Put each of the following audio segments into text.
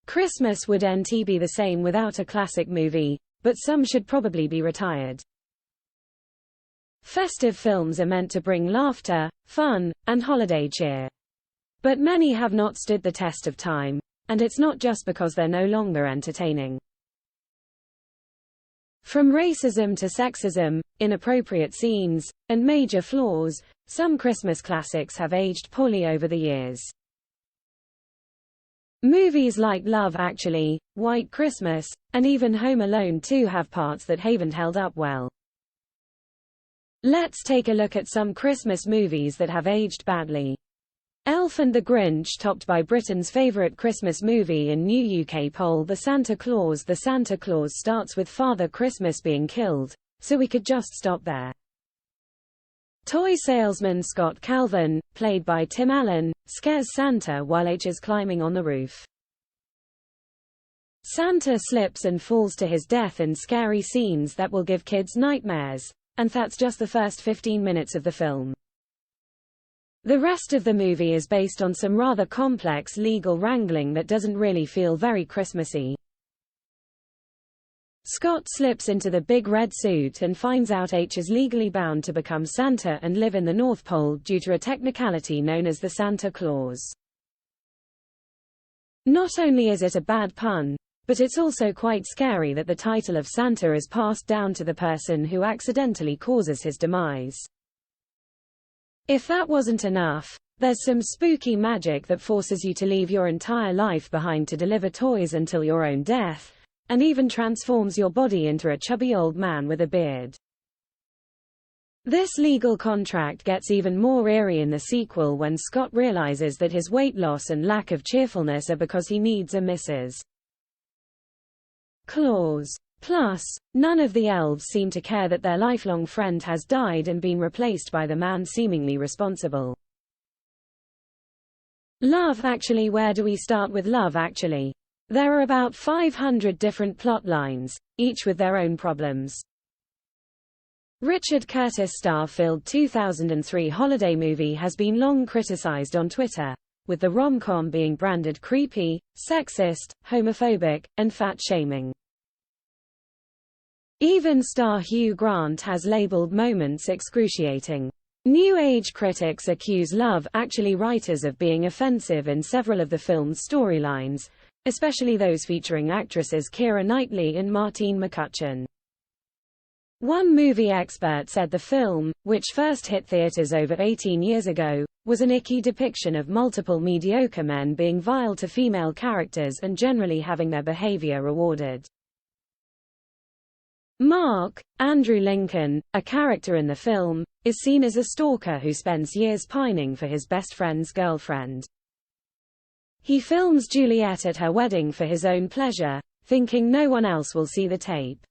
Christmas wouldn't be the same without a classic movie, but some should probably be retired. Festive films are meant to bring laughter, fun, and holiday cheer. But many have not stood the test of time, and it's not just because they're no longer entertaining. From racism to sexism, inappropriate scenes, and major flaws, some Christmas classics have aged poorly over the years. Movies like Love Actually, White Christmas, and even Home Alone 2 have parts that haven't held up well. Let's take a look at some Christmas movies that have aged badly. Elf and the Grinch topped by Britain's favourite Christmas movie in new UK poll The Santa Claus. The Santa Claus starts with Father Christmas being killed, so we could just stop there. Toy salesman Scott Calvin, played by Tim Allen, scares Santa while H is climbing on the roof. Santa slips and falls to his death in scary scenes that will give kids nightmares, and that's just the first 15 minutes of the film. The rest of the movie is based on some rather complex legal wrangling that doesn't really feel very Christmassy. Scott slips into the big red suit and finds out H is legally bound to become Santa and live in the North Pole due to a technicality known as the Santa Claus. Not only is it a bad pun, but it's also quite scary that the title of Santa is passed down to the person who accidentally causes his demise. If that wasn't enough, there's some spooky magic that forces you to leave your entire life behind to deliver toys until your own death, and even transforms your body into a chubby old man with a beard. This legal contract gets even more eerie in the sequel when Scott realizes that his weight loss and lack of cheerfulness are because he needs a Mrs. Claus. Plus, none of the elves seem to care that their lifelong friend has died and been replaced by the man seemingly responsible. Love Actually. Where do we start with Love Actually? There are about 500 different plot lines, each with their own problems. Richard Curtis' star-filled 2003 holiday movie has been long criticized on Twitter, with the rom-com being branded creepy, sexist, homophobic, and fat-shaming. Even star Hugh Grant has labeled moments excruciating. New Age critics accuse Love Actually writers of being offensive in several of the film's storylines, especially those featuring actresses Keira Knightley and Martine McCutcheon. One movie expert said the film, which first hit theaters over 18 years ago, was an icky depiction of multiple mediocre men being vile to female characters and generally having their behavior rewarded. Mark, Andrew Lincoln, a character in the film, is seen as a stalker who spends years pining for his best friend's girlfriend. He films Juliet at her wedding for his own pleasure, thinking no one else will see the tape.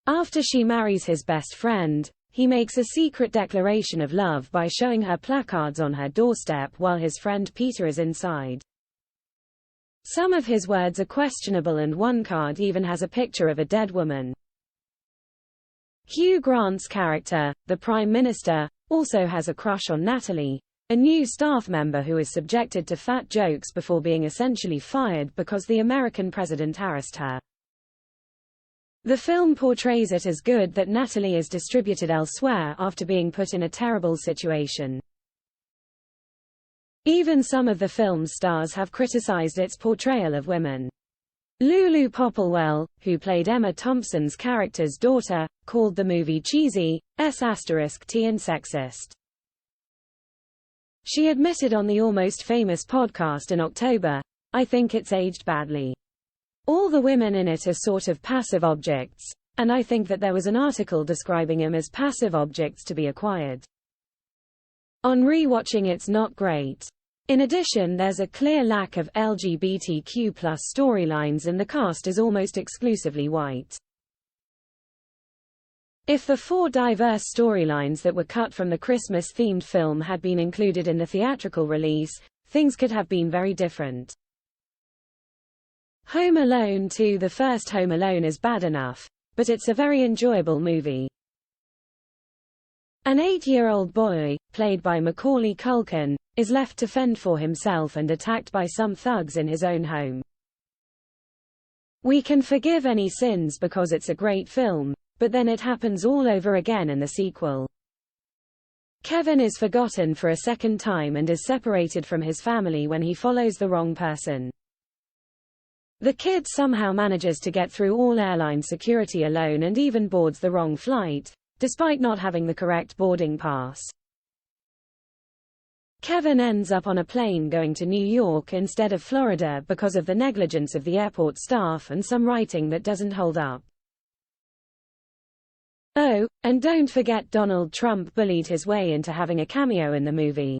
After she marries his best friend, he makes a secret declaration of love by showing her placards on her doorstep while his friend Peter is inside. Some of his words are questionable and one card even has a picture of a dead woman. Hugh Grant's character, the Prime Minister, also has a crush on Natalie, a new staff member who is subjected to fat jokes before being essentially fired because the American president harassed her. The film portrays it as good that Natalie is distributed elsewhere after being put in a terrible situation. Even some of the film's stars have criticized its portrayal of women. Lulu Popplewell, who played Emma Thompson's character's daughter, called the movie cheesy, and sexist. She admitted on the Almost Famous podcast in October, "I think it's aged badly. All the women in it are sort of passive objects, and I think that there was an article describing them as passive objects to be acquired. On rewatching it's not great. In addition, there's a clear lack of LGBTQ+ storylines and the cast is almost exclusively white. If the 4 diverse storylines that were cut from the Christmas-themed film had been included in the theatrical release, things could have been very different." Home Alone 2. The first Home Alone is bad enough, but it's a very enjoyable movie. An 8-year-old boy, played by Macaulay Culkin, is left to fend for himself and attacked by some thugs in his own home. We can forgive any sins because it's a great film, but then it happens all over again in the sequel. Kevin is forgotten for a second time and is separated from his family when he follows the wrong person. The kid somehow manages to get through all airline security alone and even boards the wrong flight, despite not having the correct boarding pass. Kevin ends up on a plane going to New York instead of Florida because of the negligence of the airport staff and some writing that doesn't hold up. Oh, and don't forget Donald Trump bullied his way into having a cameo in the movie.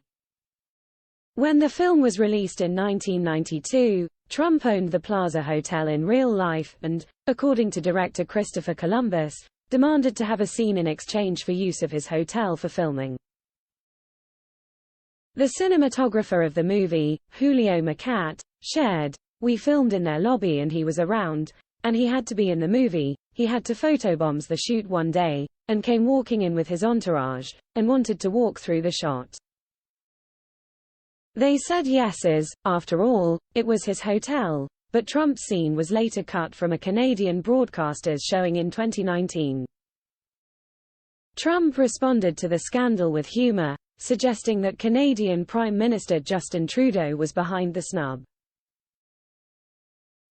When the film was released in 1992, Trump owned the Plaza Hotel in real life and, according to director Christopher Columbus, demanded to have a scene in exchange for use of his hotel for filming. The cinematographer of the movie, Julio Macat, shared, "We filmed in their lobby and he was around, and he had to be in the movie. He had to photobombs the shoot one day, and came walking in with his entourage, and wanted to walk through the shot. They said yes as, after all, it was his hotel," but Trump's scene was later cut from a Canadian broadcaster's showing in 2019. Trump responded to the scandal with humor, suggesting that Canadian Prime Minister Justin Trudeau was behind the snub.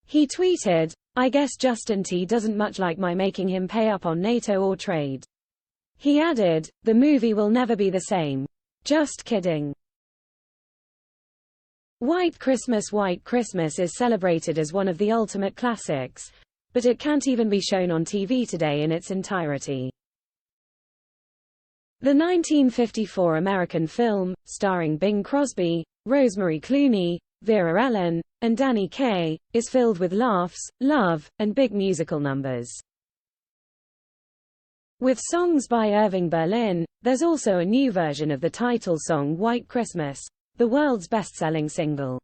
He tweeted, "I guess Justin T doesn't much like my making him pay up on NATO or trade." He added, "The movie will never be the same. Just kidding." White Christmas is celebrated as one of the ultimate classics, but it can't even be shown on TV today in its entirety. The 1954 American film, starring Bing Crosby, Rosemary Clooney, Vera Ellen, and Danny Kaye, is filled with laughs, love, and big musical numbers. With songs by Irving Berlin, there's also a new version of the title song White Christmas, the world's best-selling single.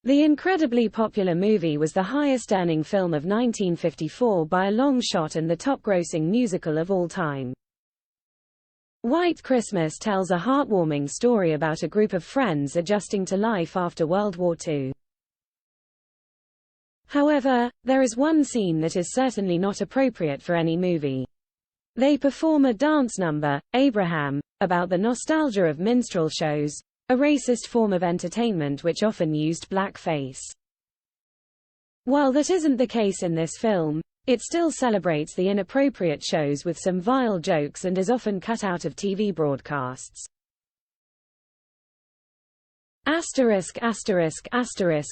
The incredibly popular movie was the highest-earning film of 1954 by a long shot and the top-grossing musical of all time. White Christmas tells a heartwarming story about a group of friends adjusting to life after World War II. However, there is one scene that is certainly not appropriate for any movie. They perform a dance number, Abraham, about the nostalgia of minstrel shows, a racist form of entertainment which often used blackface. While that isn't the case in this film, it still celebrates the inappropriate shows with some vile jokes and is often cut out of TV broadcasts.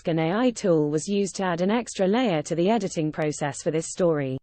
An AI tool was used to add an extra layer to the editing process for this story.